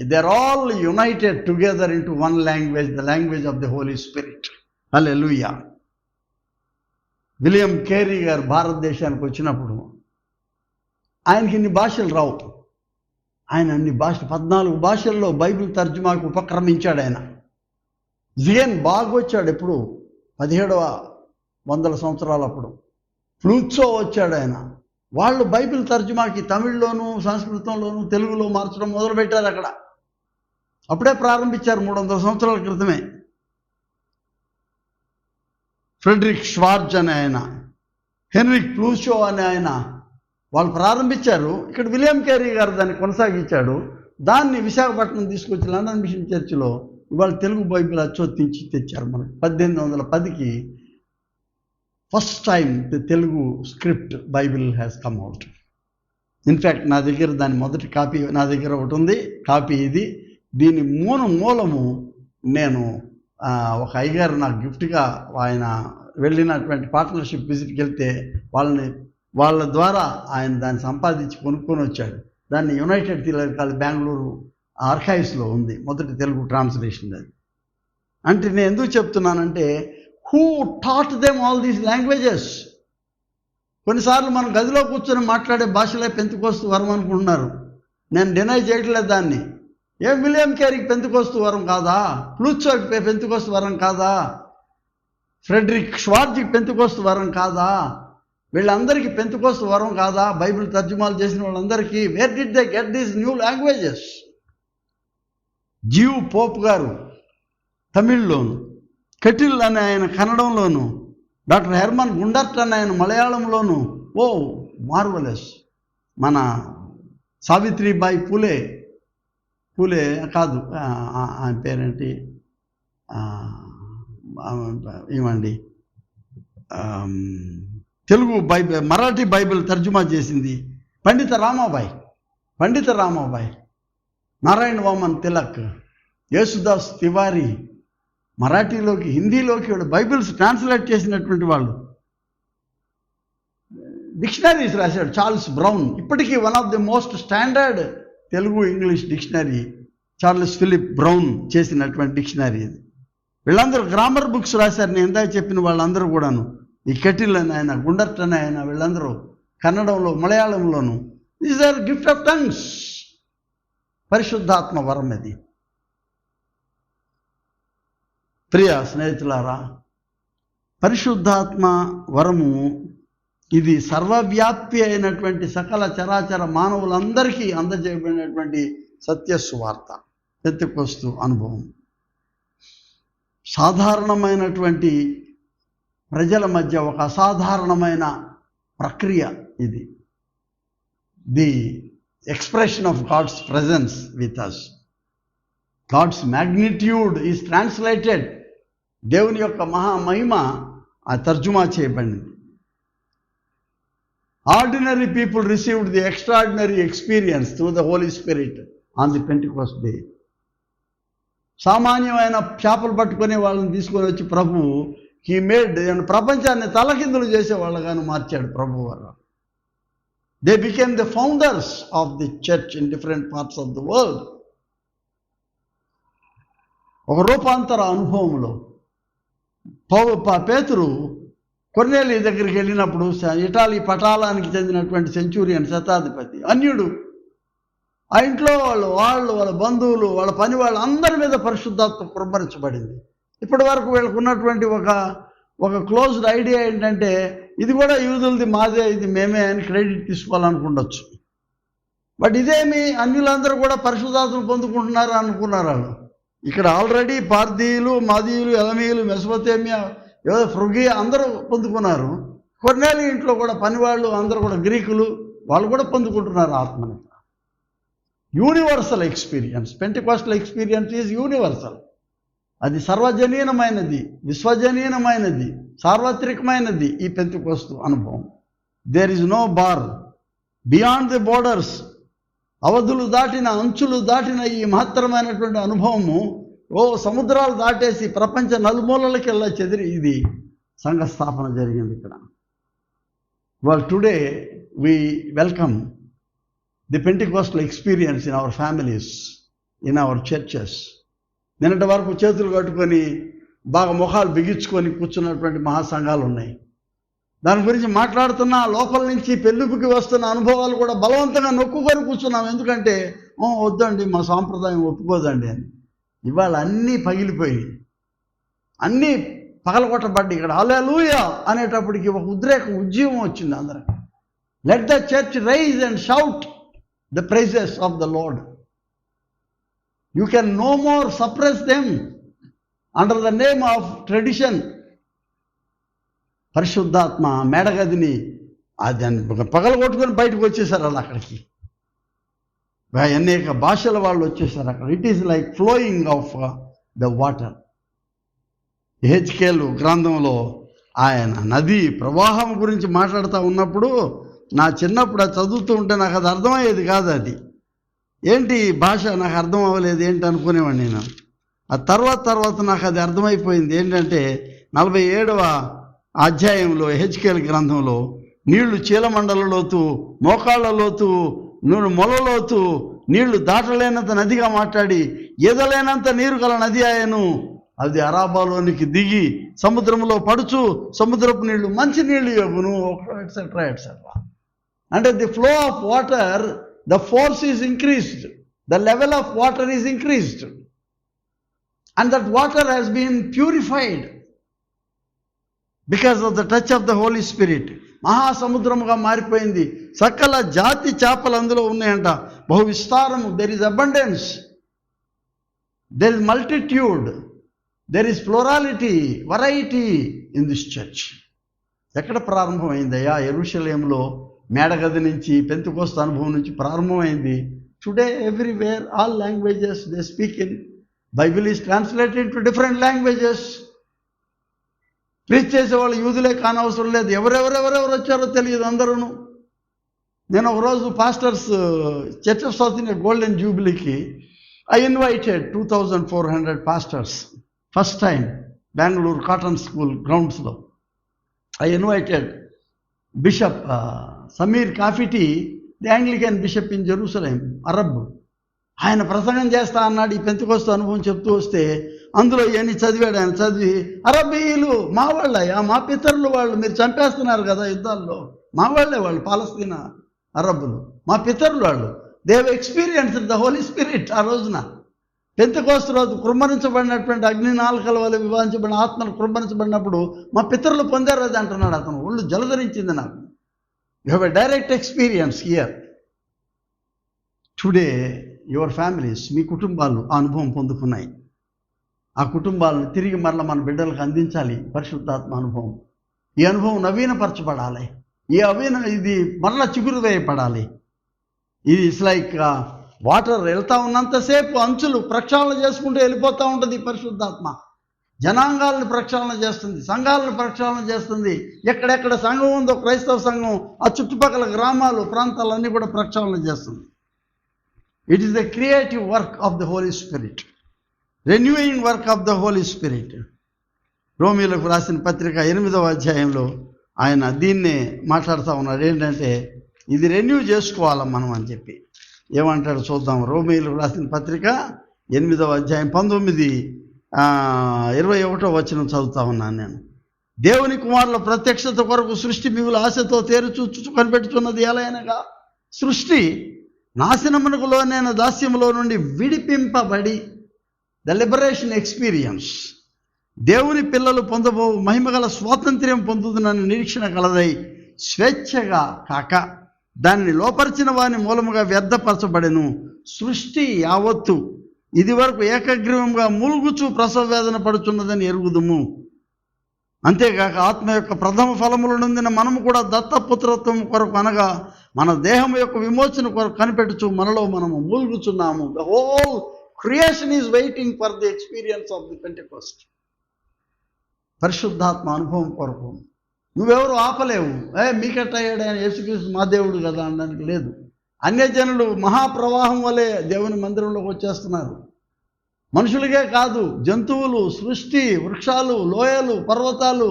they are all united together into one language, the language of the Holy Spirit. Hallelujah. William Carey గారు భారతదేశానికి వచ్చినప్పుడు ఆయనకి ఇన్ని భాషలు రావు. ఆయన అన్ని భాషలు 14 భాషల్లో బైబిల్ తర్జుమాకు ఉపక్రమించాడు. ఆయన జియన్ బాగా వచ్చాడు ఎప్పుడు 1700 సంవత్సరాలప్పుడు. ఫ్లూత్సో వచ్చాడు ఆయన. వాళ్ళు బైబిల్ తర్జుమాకి తమిళ్లోను సంస్కృతంలోను తెలుగులో మార్చడం మొదలుపెట్టారు. అక్కడ అప్పుడే ప్రారంభించారు 300 సంవత్సరాల క్రితమే. ఫ్రెడరిక్ షవార్జ్ అనే ఆయన, హెన్రిక్ ప్లూషో అనే ఆయన వాళ్ళు ప్రారంభించారు. ఇక్కడ విలియం కేరీ గారు దాన్ని కొనసాగించాడు. దాన్ని విశాఖపట్నం తీసుకొచ్చి లండన్ మిషన్ చర్చిలో ఇవాళ తెలుగు బైబిల్ అచ్చొత్తించి తెచ్చారు. మనకు 1810కి first time Telugu script Bible has come out. In fact నా దగ్గర దాని మొదటి కాపీ నా దగ్గర ఒకటి ఉంది. కాపీ ఇది. దీని మూలము నేను ఒక అయ్యగారు నాకు గిఫ్ట్గా, ఆయన వెళ్ళినటువంటి పార్ట్నర్షిప్ విజిట్కి వెళ్తే వాళ్ళ ద్వారా ఆయన దాన్ని సంపాదించి కొనుక్కొని వచ్చాడు. దాన్ని యునైటెడ్ థియలాజికల్ బెంగళూరు ఆర్కైవ్స్లో ఉంది, మొదటి తెలుగు ట్రాన్స్లేషన్. అది అంటే నేను ఎందుకు చెప్తున్నానంటే, who taught them all these languages? కొన్నిసార్లు మనం గదిలో కూర్చొని మాట్లాడే భాషలే పెంతుకోస్తు వరం అనుకుంటున్నారు. నేను డినై చేయట్లేదు దాన్ని. విలియం కేరీకి పెంతుకోస్తు వరం కాదా? ప్లూత్సోకి పెంతుకోస్తు వరం కాదా? ఫ్రెడరిక్ షవార్జ్కి పెంతుకోస్తు వరం కాదా? వీళ్ళందరికీ పెంతుకోస్తు వరం కాదా? బైబిల్ తర్జుమాలు చేసిన వాళ్ళందరికీ. Where did they get these new languages? Jeev Pope గారు తమిళ్లోను, కెటిల్ అనే ఆయన కన్నడంలోను, డాక్టర్ హెర్మన్ గుండర్ట్ అనే ఆయన మలయాళంలోను. ఓ మార్వలెస్. మన సావిత్రిబాయి పూలే కాదు, ఆయన పేరేంటి, ఏమండి, తెలుగు బైబిల్ మరాఠీ బైబిల్ తర్జుమా చేసింది పండిత రామాబాయ్, నారాయణ వామన్ తిలక్, యేసుదాస్ తివారీ, మరాఠీలోకి హిందీలోకి వాళ్ళు బైబిల్స్ ట్రాన్స్లేట్ చేసినటువంటి వాళ్ళు. డిక్షనరీస్ రాశాడు చార్లెస్ బ్రౌన్. ఇప్పటికీ one of the most standard Telugu English dictionary Charles Philip Brown చేసినటువంటి డిక్షనరీ ఇది. వీళ్ళందరూ గ్రామర్ బుక్స్ రాశారు. నేను ఇందాక చెప్పిన వాళ్ళందరూ కూడాను, ఈ కెటిల్ అని ఆయన, గుండర్ట్ అని ఆయన, వీళ్ళందరూ కన్నడంలో మలయాళంలోను. These are gift of tongues. పరిశుద్ధాత్మ వరం ఇది. ప్రియ స్నేహితులారా, పరిశుద్ధాత్మ వరము ఇది సర్వవ్యాప్తి అయినటువంటి సకల చరాచర మానవులందరికీ అందజేయబడినటువంటి సత్య సువార్త, పెంతెకొస్తు అనుభవం. సాధారణమైనటువంటి ప్రజల మధ్య ఒక అసాధారణమైన ప్రక్రియ ఇది. The expression of God's presence with us. God's magnitude is translated. దేవుని యొక్క మహామహిమ ఆ తర్జుమా చేయబడింది. Ordinary people received the extraordinary experience through the Holy Spirit on the Pentecost day. సామాన్యమైన చేపలు పట్టుకునే వాళ్ళని తీసుకొని వచ్చి ప్రభువు హీ మేడ్ ప్రపంచాన్ని తలకిందులు చేసే వాళ్ళగాను మార్చాడు ప్రభు వారు. They became the founders of the church in different parts of the world. ఒక రూపాంతర అనుభవంలో పేతురు కొర్నేలి దగ్గరికి వెళ్ళినప్పుడు, ఇటాలీ పటాలానికి చెందినటువంటి సెంచూరియన్ శతాధిపతి, అన్యుడు, ఆ ఇంట్లో వాళ్ళ బంధువులు, వాళ్ళ పని వాళ్ళు అందరి మీద పరిశుద్ధాత్మ కుమ్మరించబడింది. ఇప్పటి వరకు వీళ్ళకు ఉన్నటువంటి ఒక క్లోజ్డ్ ఐడియా ఏంటంటే ఇది కూడా యూదులది, మాదే, ఇది మేమే అని క్రెడిట్ తీసుకోవాలనుకుండొచ్చు. బట్ ఇదేమి అన్యులందరూ కూడా పరిశుద్ధాత్మను పొందుకుంటున్నారు అనుకున్నారు వాళ్ళు. ఇక్కడ ఆల్రెడీ పార్థీయులు, మాదీయులు, ఎలమీయులు, మెసొపొతేమియా, ఫ్రుగియా అందరూ పొందుకున్నారు. కొర్నేలి ఇంట్లో కూడా పనివాళ్ళు అందరూ కూడా గ్రీకులు, వాళ్ళు కూడా పొందుకుంటున్నారు ఆత్మని. Universal experience, Pentecostal experience is universal. అది సర్వజనీనమైనది, విశ్వజనీనమైనది, సార్వత్రికమైనది ఈ పెంటెకోస్తు అనుభవం. There is no bar beyond the borders. అవధులు దాటిన, అంచులు దాటిన ఈ మహత్తరమైనటువంటి అనుభవము సముద్రాలు దాటేసి ప్రపంచ నలుమూలలకెల్లా చెదిరి ఇది సంఘ స్థాపన జరిగింది ఇక్కడ. Well, today we welcome the Pentecostal experience in our families, in our churches. నిన్నటి వరకు చేతులు కట్టుకొని బాగా ముఖాలు బిగించుకొని కూర్చున్నటువంటి మహాసంఘాలు ఉన్నాయి. దాని గురించి మాట్లాడుతున్నా లోపల నుంచి పెళ్ళిపుకి వస్తున్న అనుభవాలు కూడా బలవంతంగా నొక్కుకొని కూర్చున్నాం. ఎందుకంటే వద్దండి, మా సాంప్రదాయం ఒప్పుకోదండి అని. ఇవాళ అన్నీ పగిలిపోయి, అన్నీ పగలగొట్టబడ్డి ఇక్కడ హల్లెలూయా అనేటప్పటికి ఒక ఉద్యమం వచ్చింది అందరికి. Let the church rise and shout the praises of the Lord. You can no more suppress them under the name of tradition. పరిశుద్ధాత్మ మేడగదిని దాన్ని పగలగొట్టుకొని బయటకు వచ్చేసారు వాళ్ళు అక్కడికి. అనేక భాషల వాళ్ళు వచ్చేసారు అక్కడ. It is like flowing of the water. యెహెజ్కేలు గ్రంథంలో ఆయన నది ప్రవాహం గురించి మాట్లాడుతూ ఉన్నప్పుడు, నా చిన్నప్పుడు అది చదువుతూ ఉంటే నాకు అది అర్థమయ్యేది కాదు. అది ఏంటి భాష నాకు అర్థం అవ్వలేదు, ఏంటి అనుకునేవాడిని నేను. ఆ తర్వాత నాకు అది అర్థమైపోయింది. ఏంటంటే 47వ అధ్యాయంలో యెహెజ్కేలు గ్రంథంలో నీళ్లు చీలమండల లోతు, మోకాళ్ళ లోతు, మొలలోతు, నీళ్లు దాటలేనంత నదిగా మాట్లాడి ఈదలేనంత నీరు గల నది ఆయను. అది అరాబాలోనికి దిగి సముద్రంలో పడుచు సముద్రపు నీళ్లు మంచి నీళ్లు యొగును, ఎట్సెట్రా ఎట్సెట్రా. అంటే the flow of water, the force is increased, the level of water is increased, and that water has been purified because of the touch of the Holy Spirit. మహాసముద్రముగా మారిపోయింది. సకల జాతి చేపలు అందులో ఉన్నాయంట, బహు విస్తారము. There is abundance, there is multitude, there is plurality, variety in this church. ఎక్కడ ప్రారంభమైందయ్యా? యెరూషలేములో మేడగది నుంచి, పెంతెకోస్తు అనుభవం నుంచి ప్రారంభమైంది. Today everywhere all languages they speak in. Bible is translated to different languages. Preach చేసేవాళ్ళు యూదులే కానవసరం లేదు, ఎవరెవరు వచ్చారో తెలియదు అందరూ. నేను ఒకరోజు pastors Church of South India golden జూబిలీకి I invited 2400 pastors. First time Bengaluru cotton school గ్రౌండ్స్లో I invited bishop Samir Kafity, the Anglican bishop in Jerusalem, Arab. ఆయన ప్రసంగం చేస్తా అన్నాడు. ఈ పెంతెకోస్తు అనుభవం చెప్తూ వస్తే అందులో ఇవన్నీ చదివాడు. ఆయన చదివి, అరబీయులు మా వాళ్ళయ్యా, మా పితరులు వాళ్ళు, మీరు చంపేస్తున్నారు కదా యుద్ధాల్లో, మా వాళ్ళే వాళ్ళు, పాలస్తీనా అరబ్బులు, మా పితరులు వాళ్ళు. They have experienced the Holy Spirit. ఆ రోజున పెంతెకోస్తు రోజు కృమ్మరించబడినటువంటి అగ్ని నాలుకల వల్ల విభజించబడిన ఆత్మలు కృమ్మరించబడినప్పుడు మా పితరులు పొందారు అది అంటున్నాడు అతను. ఒళ్ళు జలధరించింది నాకు. You have a direct experience here. Today your families, మీ కుటుంబాలు ఆ అనుభవం పొందుకున్నాయి. ఆ కుటుంబాలను తిరిగి మరల మన బిడ్డలకు అందించాలి పరిశుద్ధాత్మ అనుభవం. ఈ అనుభవం నవీనపరచబడాలి. ఇది మరల చిగురు వేయపడాలి. ఇది ఇట్స్ లైక్ వాటర్ వెళ్తూ ఉన్నంతసేపు అంచులు ప్రక్షాళన చేసుకుంటూ వెళ్ళిపోతూ ఉంటుంది. పరిశుద్ధాత్మ జనాంగాలను ప్రక్షాళన చేస్తుంది, సంఘాలను ప్రక్షాళన చేస్తుంది. ఎక్కడెక్కడ సంఘం ఉందో క్రైస్తవ సంఘం ఆ చుట్టుపక్కల గ్రామాలు, ప్రాంతాలన్నీ కూడా ప్రక్షాళన చేస్తుంది. It is the creative work of the Holy Spirit, renewing work of the Holy Spirit. రోమీయులకు రాసిన పత్రిక 8వ అధ్యాయంలో ఆయన దీన్నే మాట్లాడుతూ ఉన్నాడు. ఏంటంటే ఇది రెన్యూ చేసుకోవాలి మనం అని చెప్పి. ఏమంటాడు చూద్దాం. రోమీయులకు రాసిన పత్రిక 8వ అధ్యాయం 19:21 వచనం చదువుతా ఉన్నాను నేను. దేవుని కుమారుల ప్రత్యక్షత కొరకు సృష్టి మిగులు ఆశతో తేరుచూచు కనిపెట్టుతున్నది ఎలాగనగా, సృష్టి నాశనమునకు లోనైన దాస్యములో నుండి విడిపింపబడి, ద లిబరేషన్ ఎక్స్పీరియన్స్, దేవుని పిల్లలు పొందబో మహిమగల స్వాతంత్ర్యం పొందుతున్న నిరీక్షణ కలదై స్వేచ్ఛగా కాక దానిని లోపరిచిన వాని మూలముగా వ్యర్థపరచబడెను. సృష్టి యావత్తు ఇది వరకు ఏకగ్రీవంగా మూలుగుచు ప్రసవ వేదన పడుచున్నదని ఎరుగుదుము. అంతేగాక ఆత్మ యొక్క ప్రథమ ఫలములు నొందిన మనము కూడా దత్తపుత్రత్వం కొరకు అనగా మన దేహం యొక్క విమోచన కొరకు కనిపెట్టుచు మనలో మనము మూలుగుచున్నాము. The whole creation is waiting for the experience of the Pentecost. పరిశుద్ధాత్మ అనుభవం కొరకు నువ్వెవరు ఆపలేవు. మీకెట్టయ్యాడు ఆయన యేసుక్రీస్తు మా దేవుడు కదా అనడానికి లేదు. అన్యజనులు మహాప్రవాహం వలె దేవుని మందిరంలోకి వచ్చేస్తున్నారు. మనుషులకే కాదు, జంతువులు, సృష్టి, వృక్షాలు, లోయలు, పర్వతాలు.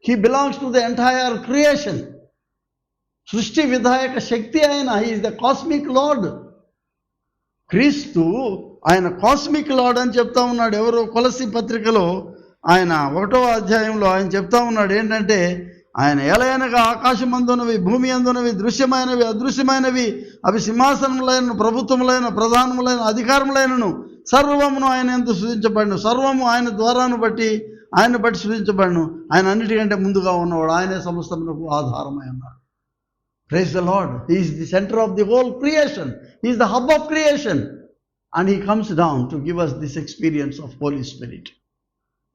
He belongs to the entire creation. సృష్టి విధాయక శక్తి ఆయన. He is the cosmic lord. క్రీస్తు ఆయన కాస్మిక్ లార్డ్ అని చెప్తా ఉన్నాడు. ఎవరు? కొలస్సీ పత్రికలో ఆయన 1వ అధ్యాయంలో ఆయన చెప్తా ఉన్నాడు ఏంటంటే, ఆయన ఎలయనగా ఆకాశమందునవి, భూమి అందునవి, దృశ్యమైనవి, అదృశ్యమైనవి, అవి సింహాసనములైన, ప్రభుత్వములైన, ప్రధానములైన, అధికారములైనను సర్వమును ఆయన ఎందు సృజించబడిను. సర్వము ఆయన ద్వారాను బట్టి ఆయన బట్టి సృజించబడిను. ఆయన అన్నిటికంటే ముందుగా ఉన్నవాడు. ఆయనే సమస్తమునకు ఆధారమై ఉన్నాడు. Praise the Lord. He is the centre of the whole creation. He is the hub of creation. And he comes down to give us this experience of Holy Spirit.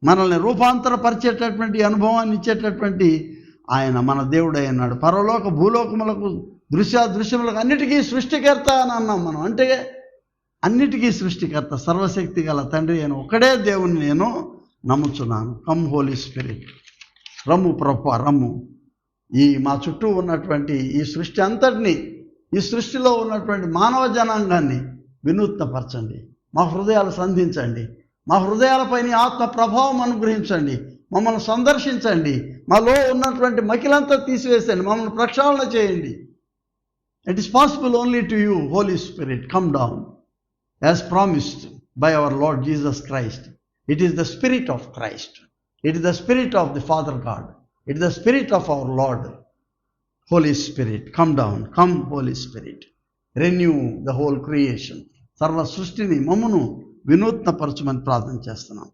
మనల్ని రూపాంతరపరిచేటటువంటి అనుభవాన్ని ఇచ్చేటటువంటి ఆయన మన దేవుడై ఉన్నాడు. పరలోక భూలోకములకు దృశ్యములకు అన్నిటికీ సృష్టికర్త అని అన్నాం మనం. అంటే అన్నిటికీ సృష్టికర్త, సర్వశక్తి గల తండ్రి అయిన ఒకడే దేవుని నేను నమ్ముచున్నాను. Come Holy spirit. రమ్ము ప్రభువా, రమ్ము. ఈ మా చుట్టూ ఉన్నటువంటి ఈ సృష్టి అంతటినీ, ఈ సృష్టిలో ఉన్నటువంటి మానవ జనాంగాన్ని వినూత్నపరచండి. మా హృదయాలు సంధించండి. మా హృదయాలపై నీ ఆత్మ ప్రభావం అనుగ్రహించండి. మమ్మల్ని సందర్శించండి. మాలో ఉన్నటువంటి మకిలంతా తీసివేసండి. మమ్మల్ని ప్రక్షాళన చేయండి. It is possible only to you, Holy Spirit. Come down as promised by our Lord Jesus Christ. It is the spirit of Christ. It is the spirit of the Father God. It is the spirit of our Lord. Holy Spirit, come down. Come Holy Spirit. Renew the whole creation. సర్వ సృష్టిని మమ్మను వినూత్నపరచమని ప్రార్థన చేస్తున్నాం.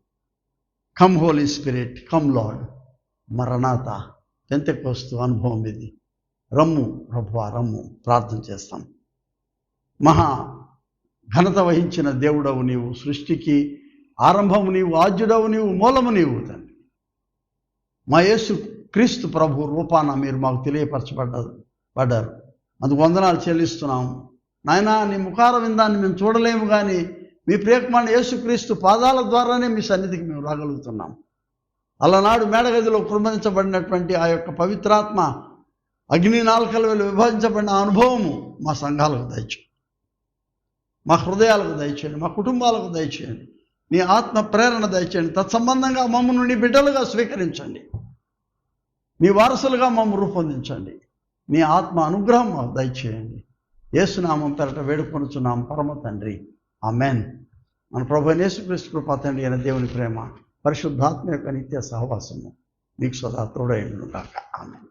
Come Holy Spirit, come Lord. మరణాత Pentecost అనుభవం ఇది. రమ్ము ప్రభువా, రమ్ము. ప్రార్థన చేస్తాం. మహా ఘనత వహించిన దేవుడవు నీవు. సృష్టికి ఆరంభము నీవు, ఆద్యుడవు నీవు, మూలము నీవు తండ్రి. మా యేసు క్రీస్తు ప్రభు రూపాన మీరు మాకు తెలియపరచబడ్డారు. అందుకు వందనాలు చెల్లిస్తున్నాము నాయనా. నీ ముఖార విందాన్ని మేము చూడలేము, కానీ మీ ప్రియకుమారుడు యేసుక్రీస్తు పాదాల ద్వారానే మీ సన్నిధికి మేము రాగలుగుతున్నాం. అలనాడు మేడగదిలో కృంభించబడినటువంటి ఆ యొక్క పవిత్రాత్మ అగ్ని నాలుకల వేలు విభజించబడిన అనుభవము మా సంఘాలకు దయచేయండి, మా హృదయాలకు దయచేయండి, మా కుటుంబాలకు దయచేయండి. నీ ఆత్మ ప్రేరణ దయచేయండి. తత్సంబంధంగా మమ్మల్ని నీ బిడ్డలుగా స్వీకరించండి. నీ వారసులుగా మమ్మల్ని రూపొందించండి. నీ ఆత్మ అనుగ్రహం మాకు దయచేయండి. యేసునామం పేరట వేడుకొనుచున్నాం పరమ తండ్రి. ఆమెన్. మన ప్రభువైన యేసుక్రీస్తు కృప, తండ్రి అయిన దేవుని ప్రేమ, పరిశుద్ధాత్మ యొక్క నిత్య సహవాసము మీకు సదా తోడై ఉండును గాక. ఆమెన్.